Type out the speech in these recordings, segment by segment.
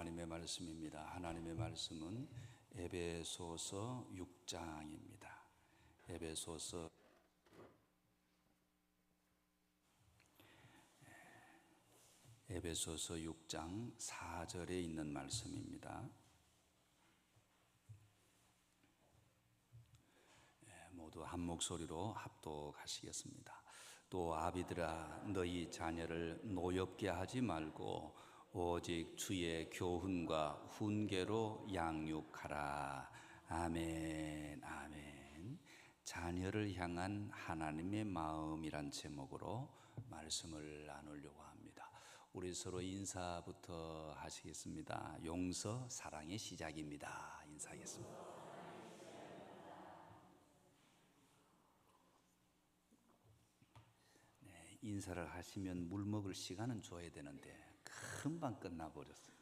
하나님의 말씀입니다. 하나님의 말씀은 에베소서 6장입니다. 에베소서 6장 4절에 있는 말씀입니다. 모두 한 목소리로 합독하시겠습니다. 또 아비들아 너희 자녀를 노엽게 하지 말고 오직 주의 교훈과 훈계로 양육하라. 아멘. 아멘. 자녀를 향한 하나님의 마음이란 제목으로 말씀을 나누려고 합니다. 우리 서로 인사부터 하시겠습니다. 용서 사랑의 시작입니다. 인사하겠습니다. 인사를 하시면 물 먹을 시간은 줘야 되는데 금방 끝나버렸어요.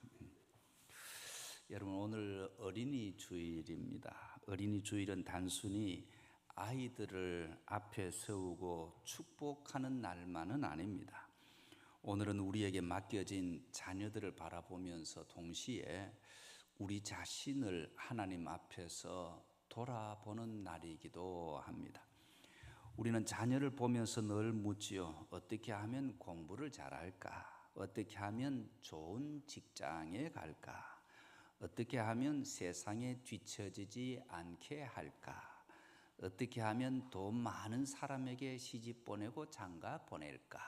여러분, 오늘 어린이 주일입니다. 어린이 주일은 단순히 아이들을 앞에 세우고 축복하는 날만은 아닙니다. 오늘은 우리에게 맡겨진 자녀들을 바라보면서 동시에 우리 자신을 하나님 앞에서 돌아보는 날이기도 합니다. 우리는 자녀를 보면서 늘 묻지요. 어떻게 하면 공부를 잘할까? 어떻게 하면 좋은 직장에 갈까? 어떻게 하면 세상에 뒤처지지 않게 할까? 어떻게 하면 더 많은 사람에게 시집 보내고 장가 보낼까?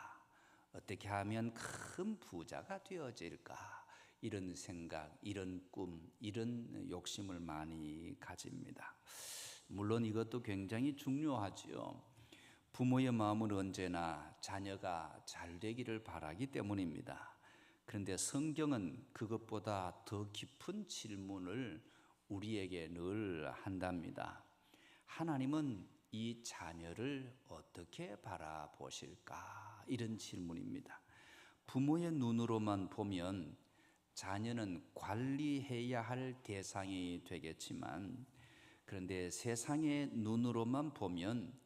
어떻게 하면 큰 부자가 되어질까? 이런 생각, 이런 꿈, 이런 욕심을 많이 가집니다. 물론 이것도 굉장히 중요하지요. 부모의 마음은 언제나 자녀가 잘 되기를 바라기 때문입니다. 그런데 성경은 그것보다 더 깊은 질문을 우리에게 늘 한답니다. 하나님은 이 자녀를 어떻게 바라보실까? 이런 질문입니다. 부모의 눈으로만 보면 자녀는 관리해야 할 대상이 되겠지만, 그런데 세상의 눈으로만 보면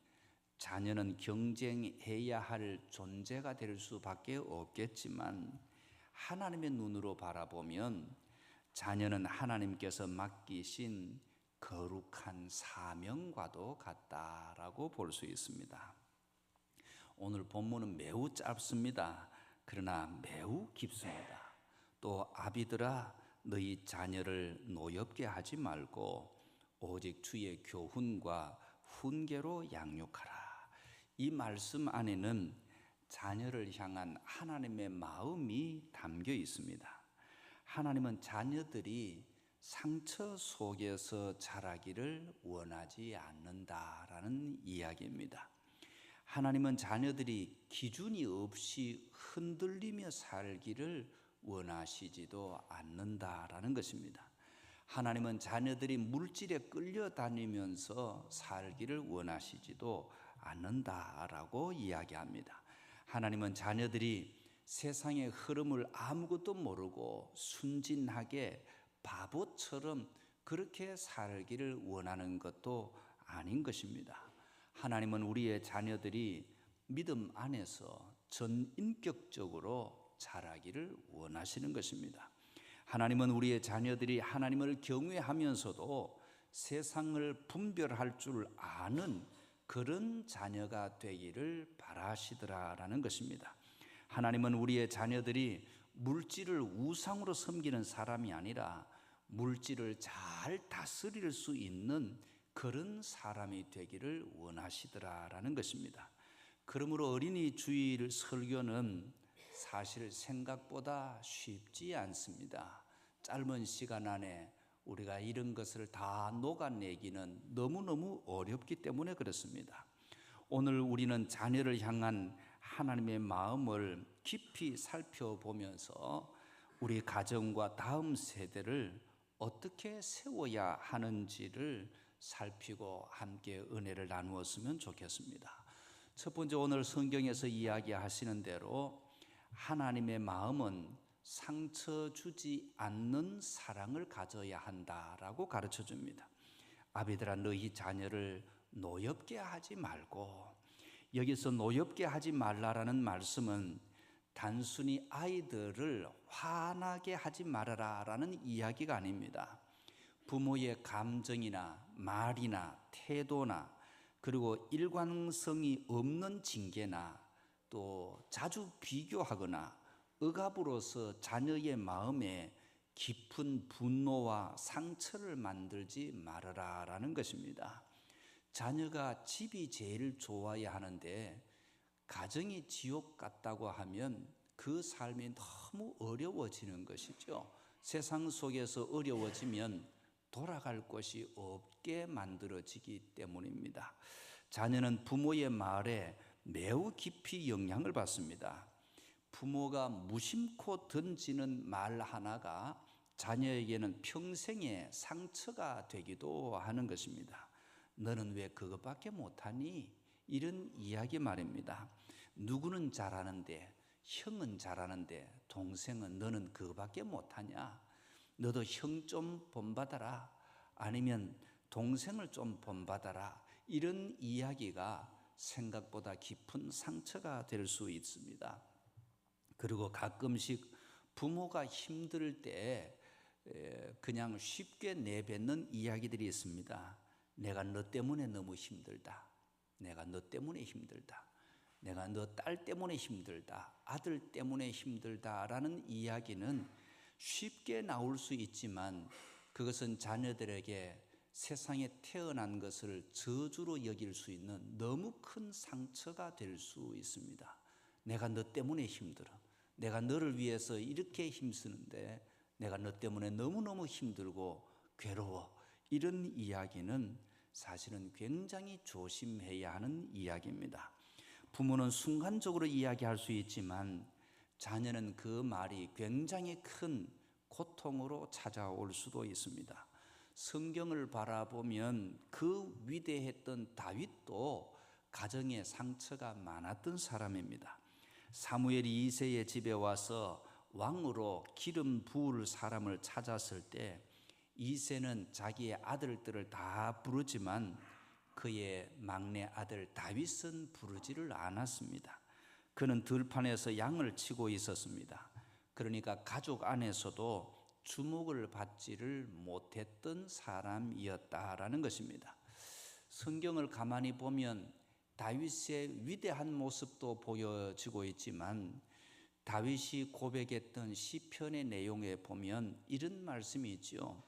자녀는 경쟁해야 할 존재가 될 수밖에 없겠지만, 하나님의 눈으로 바라보면 자녀는 하나님께서 맡기신 거룩한 사명과도 같다라고 볼 수 있습니다. 오늘 본문은 매우 짧습니다. 그러나 매우 깊습니다. 또 아비들아 너희 자녀를 노엽게 하지 말고 오직 주의 교훈과 훈계로 양육하라. 이 말씀 안에는 자녀를 향한 하나님의 마음이 담겨 있습니다. 하나님은 자녀들이 상처 속에서 자라기를 원하지 않는다라는 이야기입니다. 하나님은 자녀들이 기준이 없이 흔들리며 살기를 원하시지도 않는다라는 것입니다. 하나님은 자녀들이 물질에 끌려다니면서 살기를 원하시지도 않는다라고 이야기합니다. 하나님은 자녀들이 세상의 흐름을 아무것도 모르고 순진하게 바보처럼 그렇게 살기를 원하는 것도 아닌 것입니다. 하나님은 우리의 자녀들이 믿음 안에서 전인격적으로 자라기를 원하시는 것입니다. 하나님은 우리의 자녀들이 하나님을 경외하면서도 세상을 분별할 줄 아는 그런 자녀가 되기를 바라시더라라는 것입니다. 하나님은 우리의 자녀들이 물질을 우상으로 섬기는 사람이 아니라 물질을 잘 다스릴 수 있는 그런 사람이 되기를 원하시더라라는 것입니다. 그러므로 어린이 주일 설교는 사실 생각보다 쉽지 않습니다. 짧은 시간 안에 우리가 이런 것을 다 녹아내기는 너무너무 어렵기 때문에 그렇습니다. 오늘 우리는 자녀를 향한 하나님의 마음을 깊이 살펴보면서 우리 가정과 다음 세대를 어떻게 세워야 하는지를 살피고 함께 은혜를 나누었으면 좋겠습니다. 첫 번째, 오늘 성경에서 이야기하시는 대로 하나님의 마음은 상처 주지 않는 사랑을 가져야 한다라고 가르쳐 줍니다. 아비들아 너희 자녀를 노엽게 하지 말고, 여기서 노엽게 하지 말라라는 말씀은 단순히 아이들을 화나게 하지 말아라라는 이야기가 아닙니다. 부모의 감정이나 말이나 태도나 그리고 일관성이 없는 징계나 또 자주 비교하거나 억압으로서 자녀의 마음에 깊은 분노와 상처를 만들지 말아라라는 것입니다. 자녀가 집이 제일 좋아야 하는데 가정이 지옥 같다고 하면 그 삶이 너무 어려워지는 것이죠. 세상 속에서 어려워지면 돌아갈 곳이 없게 만들어지기 때문입니다. 자녀는 부모의 말에 매우 깊이 영향을 받습니다. 부모가 무심코 던지는 말 하나가 자녀에게는 평생의 상처가 되기도 하는 것입니다. 너는 왜 그것밖에 못하니? 이런 이야기 말입니다. 누구는 잘하는데, 형은 잘하는데 동생은 너는 그거밖에 못하냐? 너도 형 좀 본받아라. 아니면 동생을 좀 본받아라. 이런 이야기가 생각보다 깊은 상처가 될 수 있습니다. 그리고 가끔씩 부모가 힘들 때 그냥 쉽게 내뱉는 이야기들이 있습니다. 내가 너 때문에 너무 힘들다. 내가 너 때문에 힘들다. 내가 너 딸 때문에 힘들다. 아들 때문에 힘들다라는 이야기는 쉽게 나올 수 있지만 그것은 자녀들에게 세상에 태어난 것을 저주로 여길 수 있는 너무 큰 상처가 될 수 있습니다. 내가 너 때문에 힘들어. 내가 너를 위해서 이렇게 힘쓰는데 내가 너 때문에 너무너무 힘들고 괴로워. 이런 이야기는 사실은 굉장히 조심해야 하는 이야기입니다. 부모는 순간적으로 이야기할 수 있지만 자녀는 그 말이 굉장히 큰 고통으로 찾아올 수도 있습니다. 성경을 바라보면 그 위대했던 다윗도 가정에 상처가 많았던 사람입니다. 사무엘이 이새의 집에 와서 왕으로 기름 부을 사람을 찾았을 때 이새는 자기의 아들들을 다 부르지만 그의 막내 아들 다윗은 부르지를 않았습니다. 그는 들판에서 양을 치고 있었습니다. 그러니까 가족 안에서도 주목을 받지를 못했던 사람이었다라는 것입니다. 성경을 가만히 보면 다윗의 위대한 모습도 보여지고 있지만 다윗이 고백했던 시편의 내용에 보면 이런 말씀이 있죠.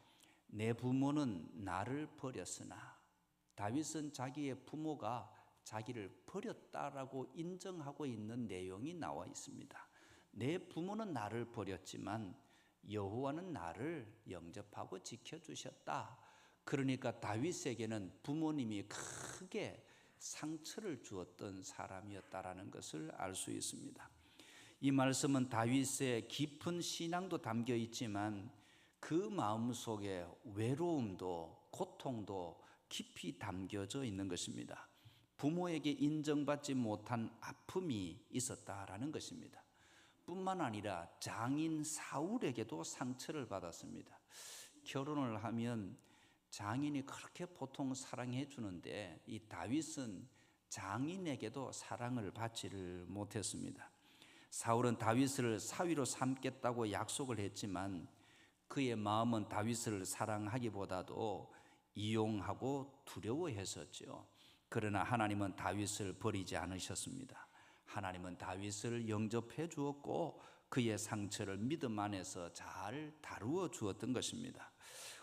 내 부모는 나를 버렸으나, 다윗은 자기의 부모가 자기를 버렸다라고 인정하고 있는 내용이 나와 있습니다. 내 부모는 나를 버렸지만 여호와는 나를 영접하고 지켜주셨다. 그러니까 다윗에게는 부모님이 크게 상처를 주었던 사람이었다라는 것을 알 수 있습니다. 이 말씀은 다윗의 깊은 신앙도 담겨 있지만 그 마음속에 외로움도 고통도 깊이 담겨져 있는 것입니다. 부모에게 인정받지 못한 아픔이 있었다라는 것입니다. 뿐만 아니라 장인 사울에게도 상처를 받았습니다. 결혼을 하면 장인이 그렇게 보통 사랑해 주는데 이 다윗은 장인에게도 사랑을 받지를 못했습니다. 사울은 다윗을 사위로 삼겠다고 약속을 했지만 그의 마음은 다윗을 사랑하기보다도 이용하고 두려워했었죠. 그러나 하나님은 다윗을 버리지 않으셨습니다. 하나님은 다윗을 영접해 주었고 그의 상처를 믿음 안에서 잘 다루어 주었던 것입니다.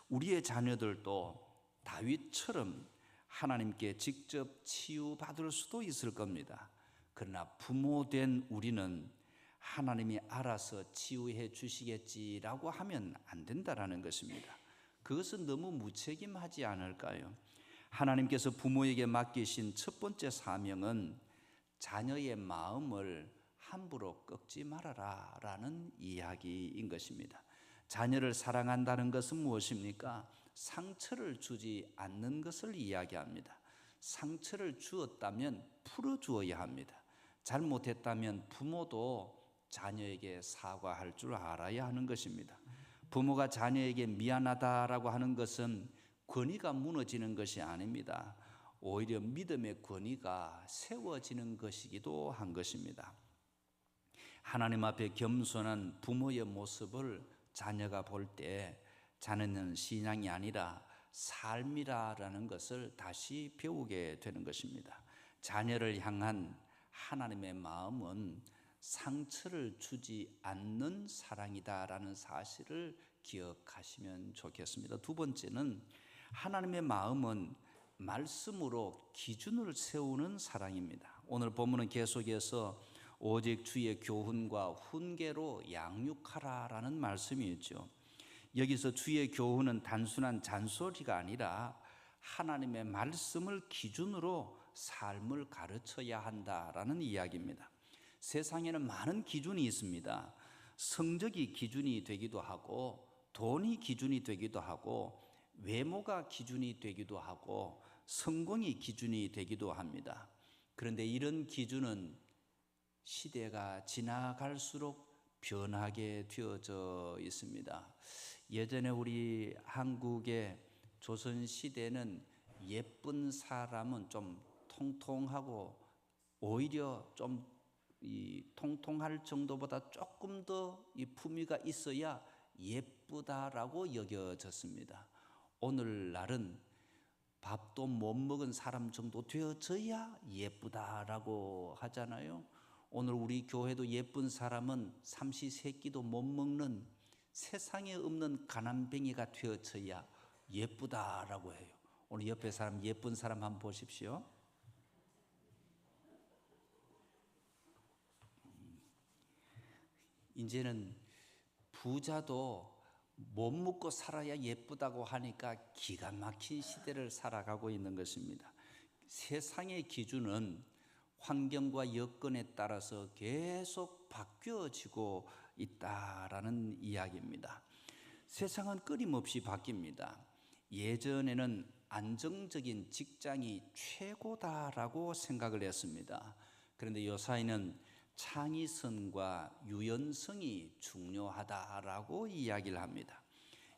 우리의 자녀들도 다윗처럼 하나님께 직접 치유받을 수도 있을 겁니다. 그러나 부모된 우리는 하나님이 알아서 치유해 주시겠지라고 하면 안 된다라는 것입니다. 그것은 너무 무책임하지 않을까요? 하나님께서 부모에게 맡기신 첫 번째 사명은 자녀의 마음을 함부로 꺾지 말아라 라는 이야기인 것입니다. 자녀를 사랑한다는 것은 무엇입니까? 상처를 주지 않는 것을 이야기합니다. 상처를 주었다면 풀어주어야 합니다. 잘못했다면 부모도 자녀에게 사과할 줄 알아야 하는 것입니다. 부모가 자녀에게 미안하다라고 하는 것은 권위가 무너지는 것이 아닙니다. 오히려 믿음의 권위가 세워지는 것이기도 한 것입니다. 하나님 앞에 겸손한 부모의 모습을 자녀가 볼 때 자녀는 신앙이 아니라 삶이라는 것을 다시 배우게 되는 것입니다. 자녀를 향한 하나님의 마음은 상처를 주지 않는 사랑이다라는 사실을 기억하시면 좋겠습니다. 두 번째는 하나님의 마음은 말씀으로 기준을 세우는 사랑입니다. 오늘 본문은 계속해서 오직 주의 교훈과 훈계로 양육하라라는 말씀이 있죠. 여기서 주의 교훈은 단순한 잔소리가 아니라 하나님의 말씀을 기준으로 삶을 가르쳐야 한다라는 이야기입니다. 세상에는 많은 기준이 있습니다. 성적이 기준이 되기도 하고, 돈이 기준이 되기도 하고, 외모가 기준이 되기도 하고, 성공이 기준이 되기도 합니다. 그런데 이런 기준은 시대가 지나갈수록 변하게 되어져 있습니다. 예전에 우리 한국의 조선시대는 예쁜 사람은 좀 통통하고, 오히려 좀 통통할 정도보다 조금 더 이 품위가 있어야 예쁘다라고 여겨졌습니다. 오늘날은 밥도 못 먹은 사람 정도 되어져야 예쁘다라고 하잖아요. 오늘 우리 교회도 예쁜 사람은 삼시세끼도 못 먹는 세상에 없는 가난뱅이가 되어져야 예쁘다라고 해요. 오늘 옆에 사람, 예쁜 사람 한번 보십시오. 이제는 부자도 못 먹고 살아야 예쁘다고 하니까 기가 막힌 시대를 살아가고 있는 것입니다. 세상의 기준은 환경과 여건에 따라서 계속 바뀌어지고 있다라는 이야기입니다. 세상은 끊임없이 바뀝니다. 예전에는 안정적인 직장이 최고다라고 생각을 했습니다. 그런데 요사이는 창의성과 유연성이 중요하다라고 이야기를 합니다.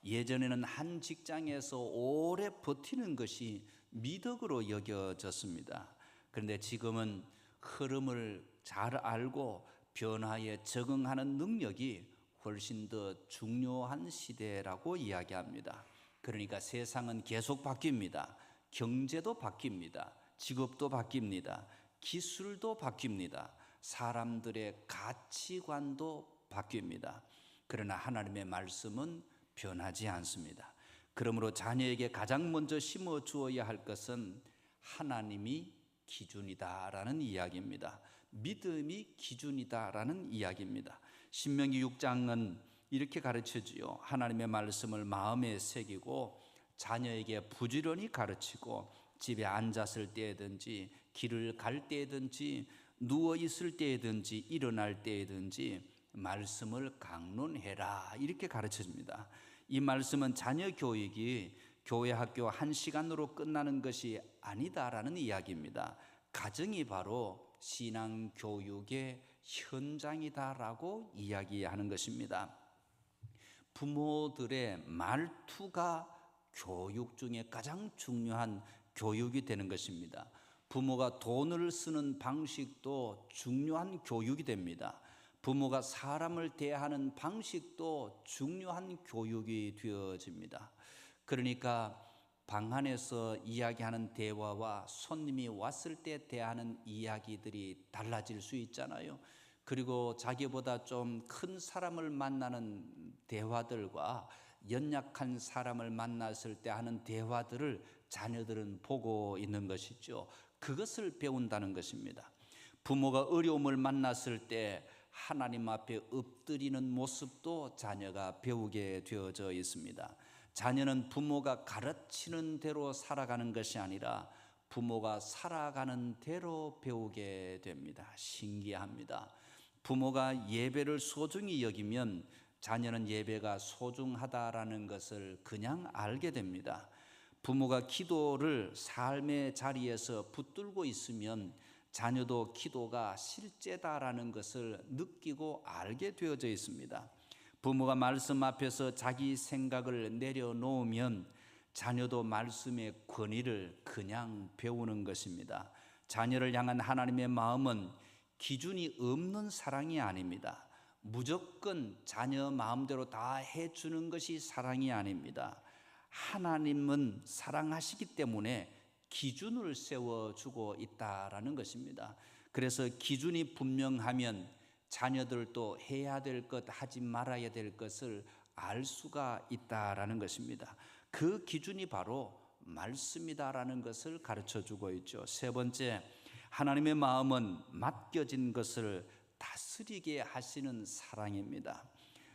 예전에는 한 직장에서 오래 버티는 것이 미덕으로 여겨졌습니다. 그런데 지금은 흐름을 잘 알고 변화에 적응하는 능력이 훨씬 더 중요한 시대라고 이야기합니다. 그러니까 세상은 계속 바뀝니다. 경제도 바뀝니다. 직업도 바뀝니다. 기술도 바뀝니다. 사람들의 가치관도 바뀝니다. 그러나 하나님의 말씀은 변하지 않습니다. 그러므로 자녀에게 가장 먼저 심어 주어야 할 것은 하나님이 기준이다라는 이야기입니다. 믿음이 기준이다라는 이야기입니다. 신명기 6장은 이렇게 가르쳐주요. 하나님의 말씀을 마음에 새기고 자녀에게 부지런히 가르치고 집에 앉았을 때든지 길을 갈 때든지 누워 있을 때든지 일어날 때든지 말씀을 강론해라 이렇게 가르쳐줍니다. 이 말씀은 자녀 교육이 교회 학교 1시간으로 끝나는 것이 아니다라는 이야기입니다. 가정이 바로 신앙 교육의 현장이다라고 이야기하는 것입니다. 부모들의 말투가 교육 중에 가장 중요한 교육이 되는 것입니다. 부모가 돈을 쓰는 방식도 중요한 교육이 됩니다. 부모가 사람을 대하는 방식도 중요한 교육이 되어집니다. 그러니까 방 안에서 이야기하는 대화와 손님이 왔을 때 대하는 이야기들이 달라질 수 있잖아요. 그리고 자기보다 좀 큰 사람을 만나는 대화들과 연약한 사람을 만났을 때 하는 대화들을 자녀들은 보고 있는 것이죠. 그것을 배운다는 것입니다. 부모가 어려움을 만났을 때 하나님 앞에 엎드리는 모습도 자녀가 배우게 되어져 있습니다. 자녀는 부모가 가르치는 대로 살아가는 것이 아니라 부모가 살아가는 대로 배우게 됩니다. 신기합니다. 부모가 예배를 소중히 여기면 자녀는 예배가 소중하다라는 것을 그냥 알게 됩니다. 부모가 기도를 삶의 자리에서 붙들고 있으면 자녀도 기도가 실제다라는 것을 느끼고 알게 되어져 있습니다. 부모가 말씀 앞에서 자기 생각을 내려놓으면 자녀도 말씀의 권위를 그냥 배우는 것입니다. 자녀를 향한 하나님의 마음은 기준이 없는 사랑이 아닙니다. 무조건 자녀 마음대로 다 해주는 것이 사랑이 아닙니다. 하나님은 사랑하시기 때문에 기준을 세워주고 있다라는 것입니다. 그래서 기준이 분명하면 자녀들도 해야 될 것, 하지 말아야 될 것을 알 수가 있다라는 것입니다. 그 기준이 바로 말씀이다라는 것을 가르쳐주고 있죠. 세 번째, 하나님의 마음은 맡겨진 것을 다스리게 하시는 사랑입니다.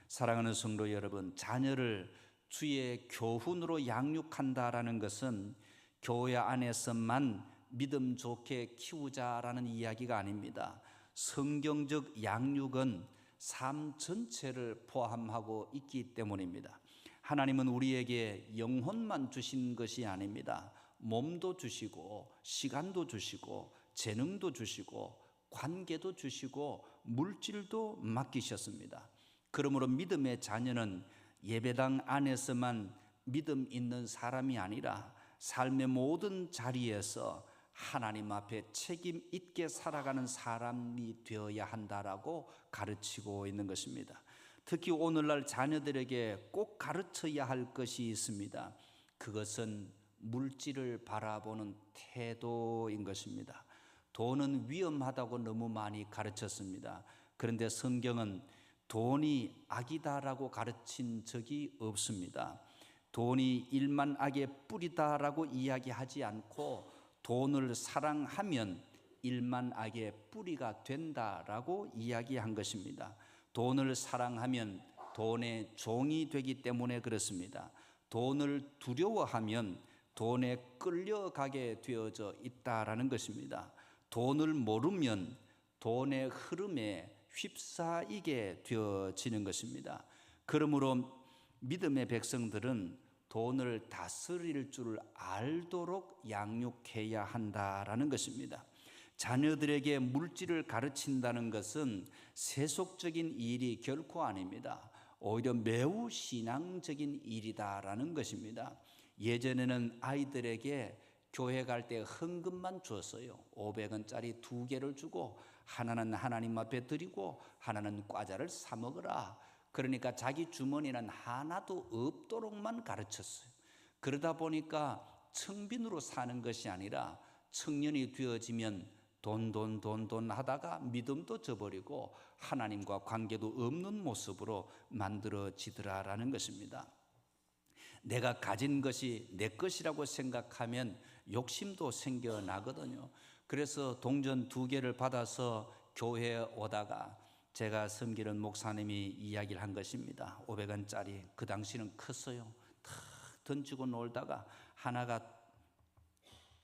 사랑하는 성도 여러분, 자녀를 주의 교훈으로 양육한다라는 것은 교회 안에서만 믿음 좋게 키우자라는 이야기가 아닙니다. 성경적 양육은 삶 전체를 포함하고 있기 때문입니다. 하나님은 우리에게 영혼만 주신 것이 아닙니다. 몸도 주시고 시간도 주시고 재능도 주시고 관계도 주시고 물질도 맡기셨습니다. 그러므로 믿음의 자녀는 예배당 안에서만 믿음 있는 사람이 아니라 삶의 모든 자리에서 하나님 앞에 책임 있게 살아가는 사람이 되어야 한다라고 가르치고 있는 것입니다. 특히 오늘날 자녀들에게 꼭 가르쳐야 할 것이 있습니다. 그것은 물질을 바라보는 태도인 것입니다. 돈은 위험하다고 너무 많이 가르쳤습니다. 그런데 성경은 돈이 악이다라고 가르친 적이 없습니다. 돈이 일만 악의 뿌리다라고 이야기하지 않고 돈을 사랑하면 일만 악의 뿌리가 된다라고 이야기한 것입니다. 돈을 사랑하면 돈의 종이 되기 때문에 그렇습니다. 돈을 두려워하면 돈에 끌려가게 되어져 있다라는 것입니다. 돈을 모르면 돈의 흐름에 휩싸이게 되어지는 것입니다. 그러므로 믿음의 백성들은 돈을 다스릴 줄 알도록 양육해야 한다라는 것입니다. 자녀들에게 물질을 가르친다는 것은 세속적인 일이 결코 아닙니다. 오히려 매우 신앙적인 일이다라는 것입니다. 예전에는 아이들에게 교회 갈 때 헌금만 줬어요. 500원짜리 2개를 주고 하나는 하나님 앞에 드리고 하나는 과자를 사 먹으라. 그러니까 자기 주머니는 하나도 없도록만 가르쳤어요. 그러다 보니까 청빈으로 사는 것이 아니라 청년이 되어지면 돈 하다가 믿음도 저버리고 하나님과 관계도 없는 모습으로 만들어지더라라는 것입니다. 내가 가진 것이 내 것이라고 생각하면 욕심도 생겨나거든요. 그래서 동전 2개를 받아서 교회에 오다가 제가 섬기는 목사님이 이야기를 한 것입니다. 500원짜리 그 당시는 컸어요. 탁 던지고 놀다가 하나가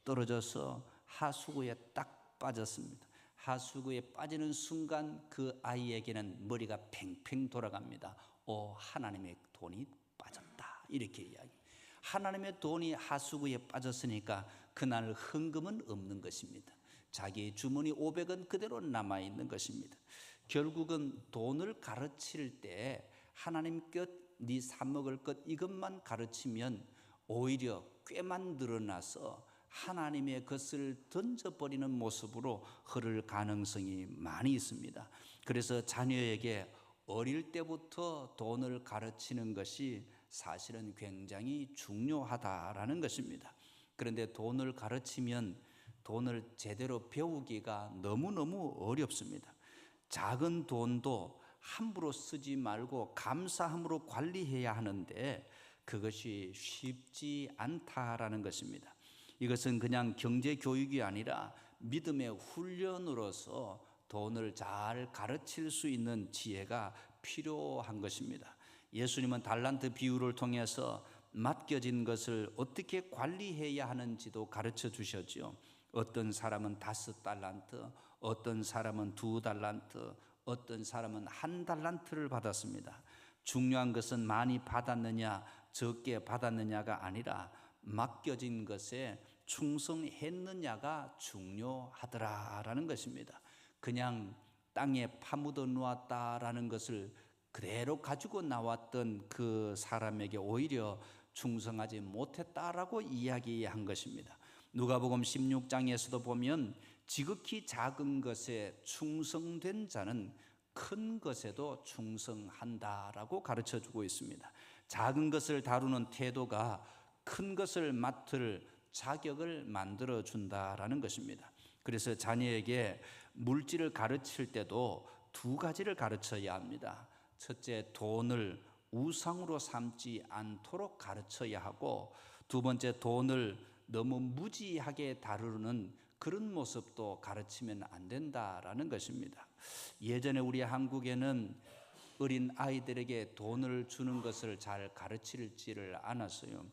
떨어져서 하수구에 딱 빠졌습니다. 하수구에 빠지는 순간 그 아이에게는 머리가 팽팽 돌아갑니다. 하나님의 돈이 빠졌다, 이렇게 이야기. 하나님의 돈이 하수구에 빠졌으니까 그날 헌금은 없는 것입니다. 자기 주머니 500원 그대로 남아있는 것입니다. 결국은 돈을 가르칠 때 하나님 것, 네 사 먹을 것 이것만 가르치면 오히려 꽤만 늘어나서 하나님의 것을 던져버리는 모습으로 흐를 가능성이 많이 있습니다. 그래서 자녀에게 어릴 때부터 돈을 가르치는 것이 사실은 굉장히 중요하다라는 것입니다. 그런데 돈을 가르치면 돈을 제대로 배우기가 너무너무 어렵습니다. 작은 돈도 함부로 쓰지 말고 감사함으로 관리해야 하는데 그것이 쉽지 않다라는 것입니다. 이것은 그냥 경제 교육이 아니라 믿음의 훈련으로서 돈을 잘 가르칠 수 있는 지혜가 필요한 것입니다. 예수님은 달란트 비유를 통해서 맡겨진 것을 어떻게 관리해야 하는지도 가르쳐 주셨죠. 어떤 사람은 5달란트, 어떤 사람은 2달란트, 어떤 사람은 1달란트를 받았습니다. 중요한 것은 많이 받았느냐 적게 받았느냐가 아니라 맡겨진 것에 충성했느냐가 중요하더라라는 것입니다. 그냥 땅에 파묻어 놓았다라는 것을 그대로 가지고 나왔던 그 사람에게 오히려 충성하지 못했다라고 이야기한 것입니다. 누가복음 16장에서도 보면 지극히 작은 것에 충성된 자는 큰 것에도 충성한다라고 가르쳐주고 있습니다. 작은 것을 다루는 태도가 큰 것을 맡을 자격을 만들어준다라는 것입니다. 그래서 자녀에게 물질을 가르칠 때도 두 가지를 가르쳐야 합니다. 첫째, 돈을 우상으로 삼지 않도록 가르쳐야 하고, 두 번째, 돈을 너무 무지하게 다루는 그런 모습도 가르치면 안 된다라는 것입니다. 예전에 우리 한국에는 어린 아이들에게 돈을 주는 것을 잘 가르치지를 않았어요.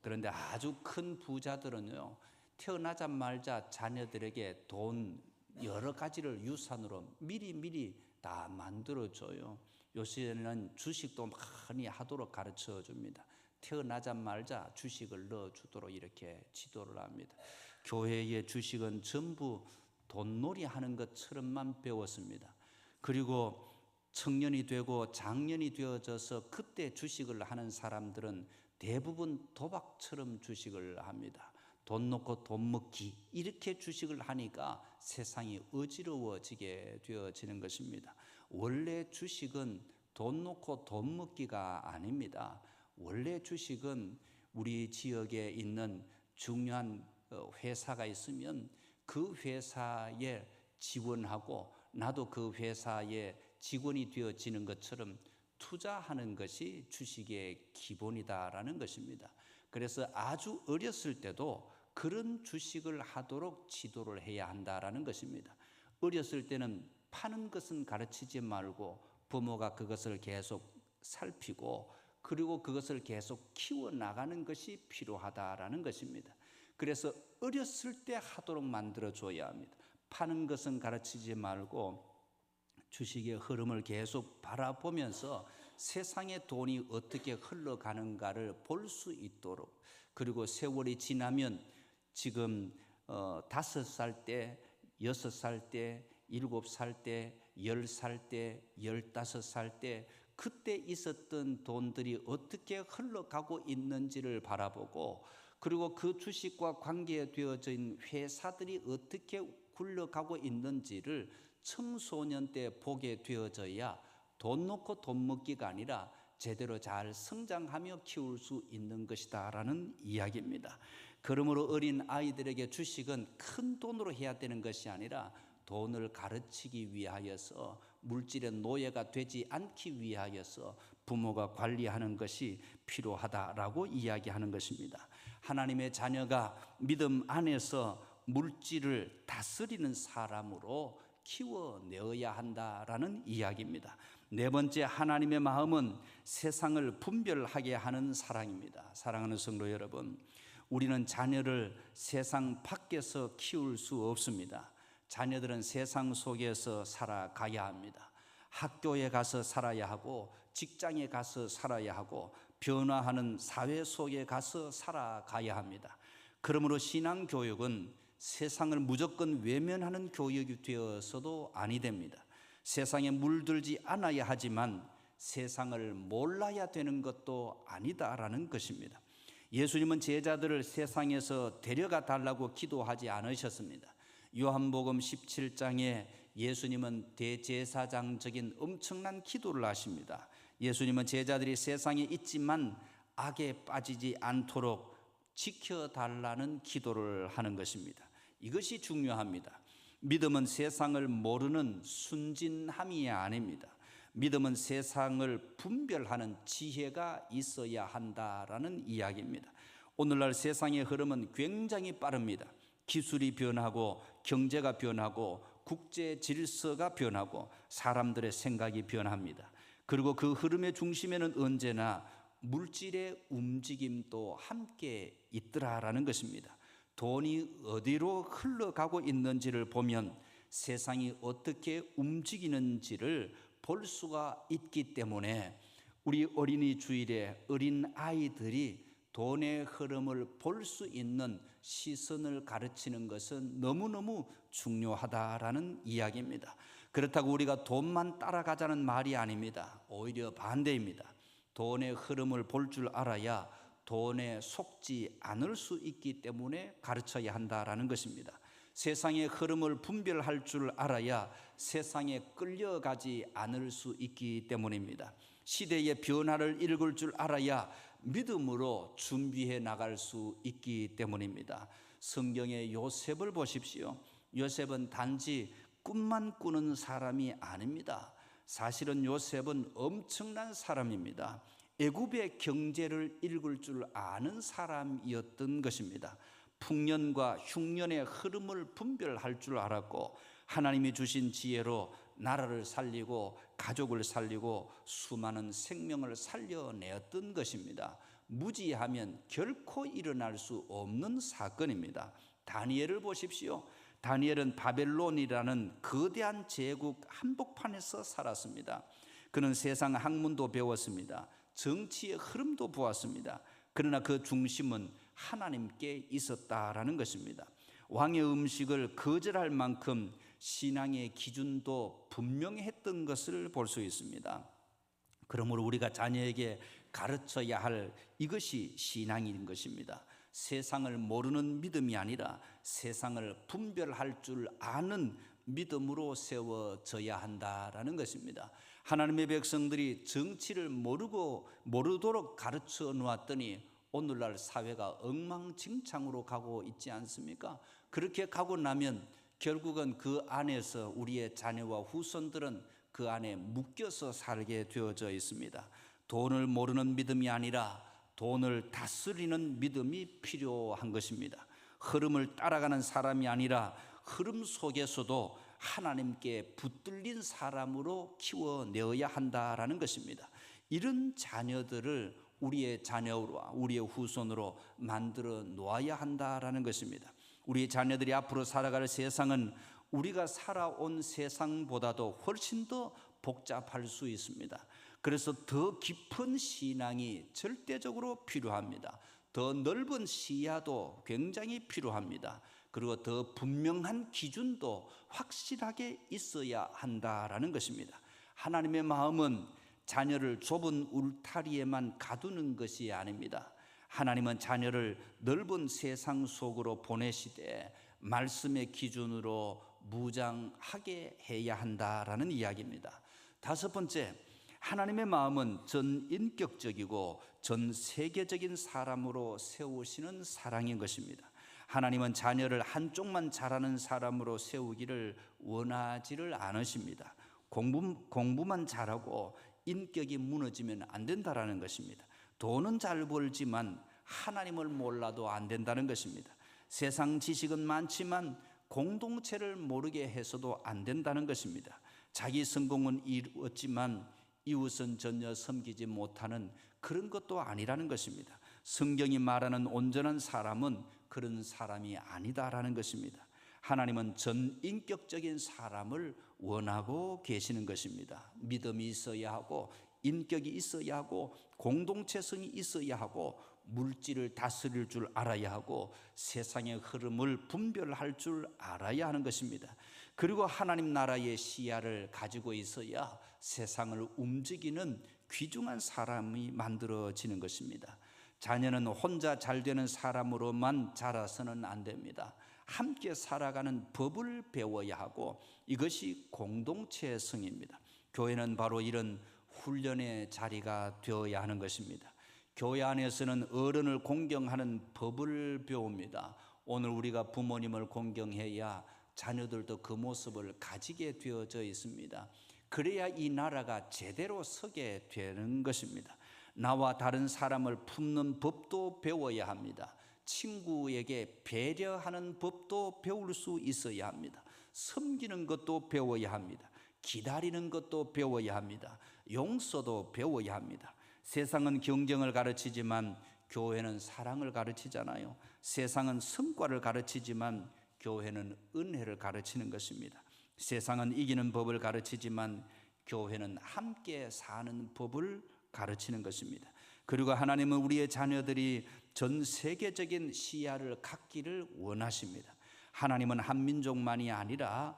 그런데 아주 큰 부자들은요, 태어나자마자 자녀들에게 돈 여러 가지를 유산으로 미리 다 만들어줘요. 요새는 주식도 많이 하도록 가르쳐 줍니다. 태어나자마자 주식을 넣어주도록 이렇게 지도를 합니다. 교회의 주식은 전부 돈놀이 하는 것처럼만 배웠습니다. 그리고 청년이 되고 장년이 되어져서 그때 주식을 하는 사람들은 대부분 도박처럼 주식을 합니다. 돈 놓고 돈 먹기, 이렇게 주식을 하니까 세상이 어지러워지게 되어지는 것입니다. 원래 주식은 돈 놓고 돈 먹기가 아닙니다. 원래 주식은 우리 지역에 있는 중요한 회사가 있으면 그 회사에 지원하고 나도 그 회사의 직원이 되어지는 것처럼 투자하는 것이 주식의 기본이다라는 것입니다. 그래서 아주 어렸을 때도 그런 주식을 하도록 지도를 해야 한다라는 것입니다. 어렸을 때는 파는 것은 가르치지 말고 부모가 그것을 계속 살피고 그리고 그것을 계속 키워나가는 것이 필요하다라는 것입니다. 그래서 어렸을 때 하도록 만들어줘야 합니다. 파는 것은 가르치지 말고 주식의 흐름을 계속 바라보면서 세상의 돈이 어떻게 흘러가는가를 볼 수 있도록, 그리고 세월이 지나면 지금 5살 때, 6살 때, 7살 때, 10살 때, 15살 때 그때 있었던 돈들이 어떻게 흘러가고 있는지를 바라보고, 그리고 그 주식과 관계되어진 회사들이 어떻게 굴러가고 있는지를 청소년 때 보게 되어져야 돈 놓고 돈 먹기가 아니라 제대로 잘 성장하며 키울 수 있는 것이다 라는 이야기입니다. 그러므로 어린 아이들에게 주식은 큰 돈으로 해야 되는 것이 아니라 돈을 가르치기 위하여서, 물질의 노예가 되지 않기 위하여서 부모가 관리하는 것이 필요하다라고 이야기하는 것입니다. 하나님의 자녀가 믿음 안에서 물질을 다스리는 사람으로 키워내어야 한다라는 이야기입니다. 네 번째, 하나님의 마음은 세상을 분별하게 하는 사랑입니다. 사랑하는 성도 여러분, 우리는 자녀를 세상 밖에서 키울 수 없습니다. 자녀들은 세상 속에서 살아가야 합니다. 학교에 가서 살아야 하고, 직장에 가서 살아야 하고, 변화하는 사회 속에 가서 살아가야 합니다. 그러므로 신앙교육은 세상을 무조건 외면하는 교육이 되어서도 아니 됩니다. 세상에 물들지 않아야 하지만 세상을 몰라야 되는 것도 아니다라는 것입니다. 예수님은 제자들을 세상에서 데려가 달라고 기도하지 않으셨습니다. 요한복음 17장에 예수님은 대제사장적인 엄청난 기도를 하십니다. 예수님은 제자들이 세상에 있지만 악에 빠지지 않도록 지켜달라는 기도를 하는 것입니다. 이것이 중요합니다. 믿음은 세상을 모르는 순진함이 아닙니다. 믿음은 세상을 분별하는 지혜가 있어야 한다라는 이야기입니다. 오늘날 세상의 흐름은 굉장히 빠릅니다. 기술이 변하고 경제가 변하고 국제 질서가 변하고 사람들의 생각이 변합니다. 그리고 그 흐름의 중심에는 언제나 물질의 움직임도 함께 있더라라는 것입니다. 돈이 어디로 흘러가고 있는지를 보면 세상이 어떻게 움직이는지를 볼 수가 있기 때문에 우리 어린이 주일에 어린 아이들이 돈의 흐름을 볼 수 있는 시선을 가르치는 것은 너무너무 중요하다라는 이야기입니다. 그렇다고 우리가 돈만 따라가자는 말이 아닙니다. 오히려 반대입니다. 돈의 흐름을 볼 줄 알아야 돈에 속지 않을 수 있기 때문에 가르쳐야 한다라는 것입니다. 세상의 흐름을 분별할 줄 알아야 세상에 끌려가지 않을 수 있기 때문입니다. 시대의 변화를 읽을 줄 알아야 믿음으로 준비해 나갈 수 있기 때문입니다. 성경의 요셉을 보십시오. 요셉은 단지 꿈만 꾸는 사람이 아닙니다. 사실은 요셉은 엄청난 사람입니다. 애굽의 경제를 읽을 줄 아는 사람이었던 것입니다. 풍년과 흉년의 흐름을 분별할 줄 알았고, 하나님이 주신 지혜로 나라를 살리고 가족을 살리고 수많은 생명을 살려내었던 것입니다. 무지하면 결코 일어날 수 없는 사건입니다. 다니엘을 보십시오. 다니엘은 바벨론이라는 거대한 제국 한복판에서 살았습니다. 그는 세상 학문도 배웠습니다. 정치의 흐름도 보았습니다. 그러나 그 중심은 하나님께 있었다라는 것입니다. 왕의 음식을 거절할 만큼 신앙의 기준도 분명했던 것을 볼 수 있습니다. 그러므로 우리가 자녀에게 가르쳐야 할 이것이 신앙인 것입니다. 세상을 모르는 믿음이 아니라 세상을 분별할 줄 아는 믿음으로 세워져야 한다라는 것입니다. 하나님의 백성들이 정치를 모르도록 가르쳐 놓았더니 오늘날 사회가 엉망진창으로 가고 있지 않습니까? 그렇게 가고 나면 결국은 그 안에서 우리의 자녀와 후손들은 그 안에 묶여서 살게 되어져 있습니다. 돈을 모르는 믿음이 아니라 돈을 다스리는 믿음이 필요한 것입니다. 흐름을 따라가는 사람이 아니라 흐름 속에서도 하나님께 붙들린 사람으로 키워내어야 한다라는 것입니다. 이런 자녀들을 우리의 자녀와 우리의 후손으로 만들어 놓아야 한다라는 것입니다. 우리 자녀들이 앞으로 살아갈 세상은 우리가 살아온 세상보다도 훨씬 더 복잡할 수 있습니다. 그래서 더 깊은 신앙이 절대적으로 필요합니다. 더 넓은 시야도 굉장히 필요합니다. 그리고 더 분명한 기준도 확실하게 있어야 한다라는 것입니다. 하나님의 마음은 자녀를 좁은 울타리에만 가두는 것이 아닙니다. 하나님은 자녀를 넓은 세상 속으로 보내시되 말씀의 기준으로 무장하게 해야 한다라는 이야기입니다. 다섯 번째, 하나님의 마음은 전인격적이고 전 세계적인 사람으로 세우시는 사랑인 것입니다. 하나님은 자녀를 한쪽만 잘하는 사람으로 세우기를 원하지를 않으십니다. 공부만 잘하고 인격이 무너지면 안 된다라는 것입니다. 돈은 잘 벌지만 하나님을 몰라도 안 된다는 것입니다. 세상 지식은 많지만 공동체를 모르게 해서도 안 된다는 것입니다. 자기 성공은 이루었지만 이웃은 전혀 섬기지 못하는 그런 것도 아니라는 것입니다. 성경이 말하는 온전한 사람은 그런 사람이 아니다라는 것입니다. 하나님은 전인격적인 사람을 원하고 계시는 것입니다. 믿음이 있어야 하고 인격이 있어야 하고 공동체성이 있어야 하고 물질을 다스릴 줄 알아야 하고 세상의 흐름을 분별할 줄 알아야 하는 것입니다. 그리고 하나님 나라의 시야를 가지고 있어야 세상을 움직이는 귀중한 사람이 만들어지는 것입니다. 자녀는 혼자 잘 되는 사람으로만 자라서는 안 됩니다. 함께 살아가는 법을 배워야 하고 이것이 공동체성입니다. 교회는 바로 이런 훈련의 자리가 되어야 하는 것입니다. 교회 안에서는 어른을 공경하는 법을 배웁니다. 오늘 우리가 부모님을 공경해야 자녀들도 그 모습을 가지게 되어져 있습니다. 그래야 이 나라가 제대로 서게 되는 것입니다. 나와 다른 사람을 품는 법도 배워야 합니다. 친구에게 배려하는 법도 배울 수 있어야 합니다. 섬기는 것도 배워야 합니다. 기다리는 것도 배워야 합니다. 용서도 배워야 합니다. 세상은 경쟁을 가르치지만 교회는 사랑을 가르치잖아요. 세상은 성과를 가르치지만 교회는 은혜를 가르치는 것입니다. 세상은 이기는 법을 가르치지만 교회는 함께 사는 법을 가르치는 것입니다. 그리고 하나님은 우리의 자녀들이 전 세계적인 시야를 갖기를 원하십니다. 하나님은 한 민족만이 아니라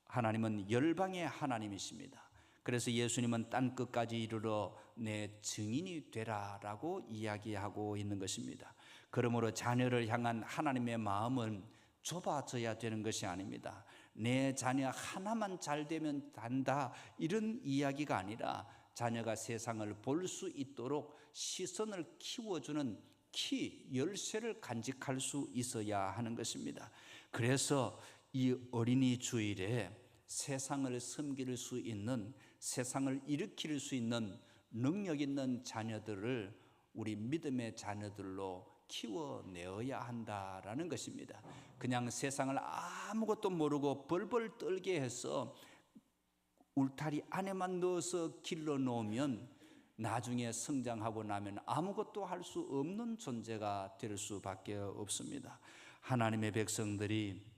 하나님은 열방의 하나님이십니다. 그래서 예수님은 땅 끝까지 이르러 내 증인이 되라라고 이야기하고 있는 것입니다. 그러므로 자녀를 향한 하나님의 마음은 좁아져야 되는 것이 아닙니다. 내 자녀 하나만 잘 되면 된다, 이런 이야기가 아니라 자녀가 세상을 볼 수 있도록 시선을 키워주는 키, 열쇠를 간직할 수 있어야 하는 것입니다. 그래서 이 어린이 주일에 세상을 섬길 수 있는, 세상을 일으킬 수 있는 능력 있는 자녀들을 우리 믿음의 자녀들로 키워내어야 한다라는 것입니다. 그냥 세상을 아무것도 모르고 벌벌 떨게 해서 울타리 안에만 넣어서 길러 놓으면 나중에 성장하고 나면 아무것도 할 수 없는 존재가 될 수밖에 없습니다. 하나님의 백성들이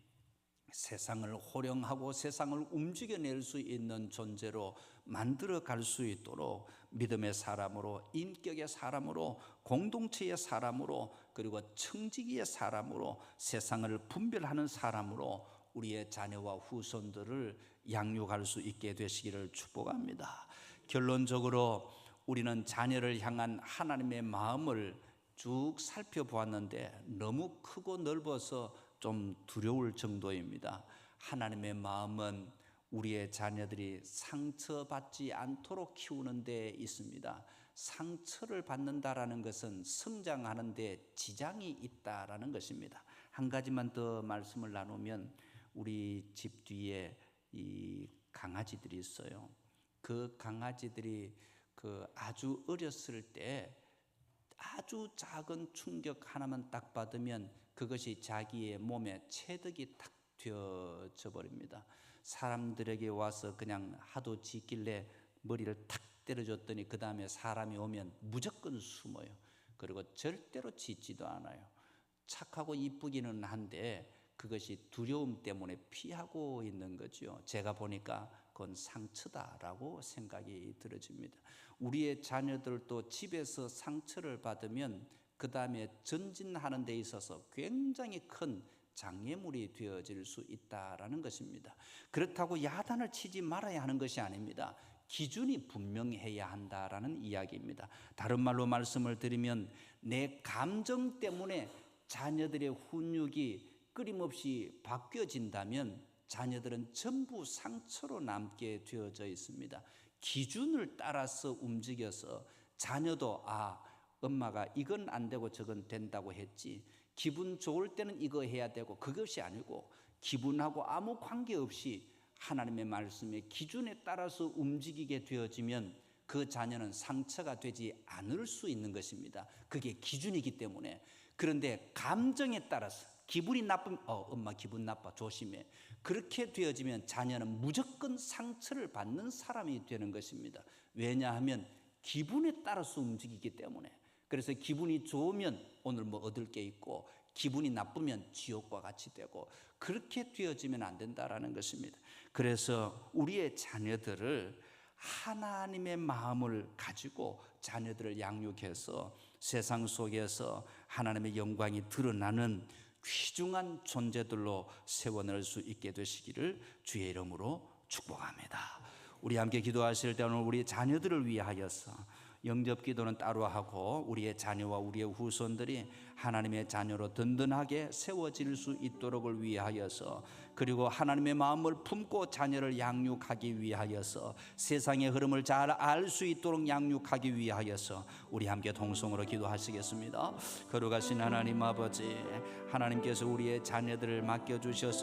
세상을 호령하고 세상을 움직여낼 수 있는 존재로 만들어 갈 수 있도록 믿음의 사람으로, 인격의 사람으로, 공동체의 사람으로, 그리고 청지기의 사람으로, 세상을 분별하는 사람으로 우리의 자녀와 후손들을 양육할 수 있게 되시기를 축복합니다. 결론적으로 우리는 자녀를 향한 하나님의 마음을 쭉 살펴보았는데 너무 크고 넓어서 좀 두려울 정도입니다. 하나님의 마음은 우리의 자녀들이 상처받지 않도록 키우는 데 있습니다. 상처를 받는다라는 것은 성장하는 데 지장이 있다라는 것입니다. 한 가지만 더 말씀을 나누면, 우리 집 뒤에 이 강아지들이 있어요. 그 강아지들이 아주 어렸을 때 아주 작은 충격 하나만 딱 받으면 그것이 자기의 몸에 체득이 탁 되어져 버립니다. 사람들에게 와서 그냥 하도 짖길래 머리를 탁 때려줬더니 그 다음에 사람이 오면 무조건 숨어요. 그리고 절대로 짖지도 않아요. 착하고 이쁘기는 한데 그것이 두려움 때문에 피하고 있는 거죠. 제가 보니까 그건 상처다라고 생각이 들어집니다. 우리의 자녀들도 집에서 상처를 받으면 그 다음에 전진하는 데 있어서 굉장히 큰 장애물이 되어질 수 있다라는 것입니다. 그렇다고 야단을 치지 말아야 하는 것이 아닙니다. 기준이 분명해야 한다라는 이야기입니다. 다른 말로 말씀을 드리면, 내 감정 때문에 자녀들의 훈육이 끊임없이 바뀌어진다면 자녀들은 전부 상처로 남게 되어져 있습니다. 기준을 따라서 움직여서 자녀도 엄마가 이건 안 되고 저건 된다고 했지, 기분 좋을 때는 이거 해야 되고, 그것이 아니고 기분하고 아무 관계없이 하나님의 말씀의 기준에 따라서 움직이게 되어지면 그 자녀는 상처가 되지 않을 수 있는 것입니다. 그게 기준이기 때문에. 그런데 감정에 따라서 기분이 나쁘면 엄마 기분 나빠 조심해, 그렇게 되어지면 자녀는 무조건 상처를 받는 사람이 되는 것입니다. 왜냐하면 기분에 따라서 움직이기 때문에. 그래서 기분이 좋으면 오늘 뭐 얻을 게 있고, 기분이 나쁘면 지옥과 같이 되고, 그렇게 되어지면 안 된다라는 것입니다. 그래서 우리의 자녀들을 하나님의 마음을 가지고 자녀들을 양육해서 세상 속에서 하나님의 영광이 드러나는 귀중한 존재들로 세워낼 수 있게 되시기를 주의 이름으로 축복합니다. 우리 함께 기도하실 때 오늘 우리 자녀들을 위하여서, 영접기도는 따로 하고 우리의 자녀와 우리의 후손들이 하나님의 자녀로 든든하게 세워질 수 있도록을 위하여서, 그리고 하나님의 마음을 품고 자녀를 양육하기 위하여서, 세상의 흐름을 잘 알 수 있도록 양육하기 위하여서 우리 함께 동성으로 기도하시겠습니다. 거룩하신 하나님 아버지, 하나님께서 우리의 자녀들을 맡겨주셔서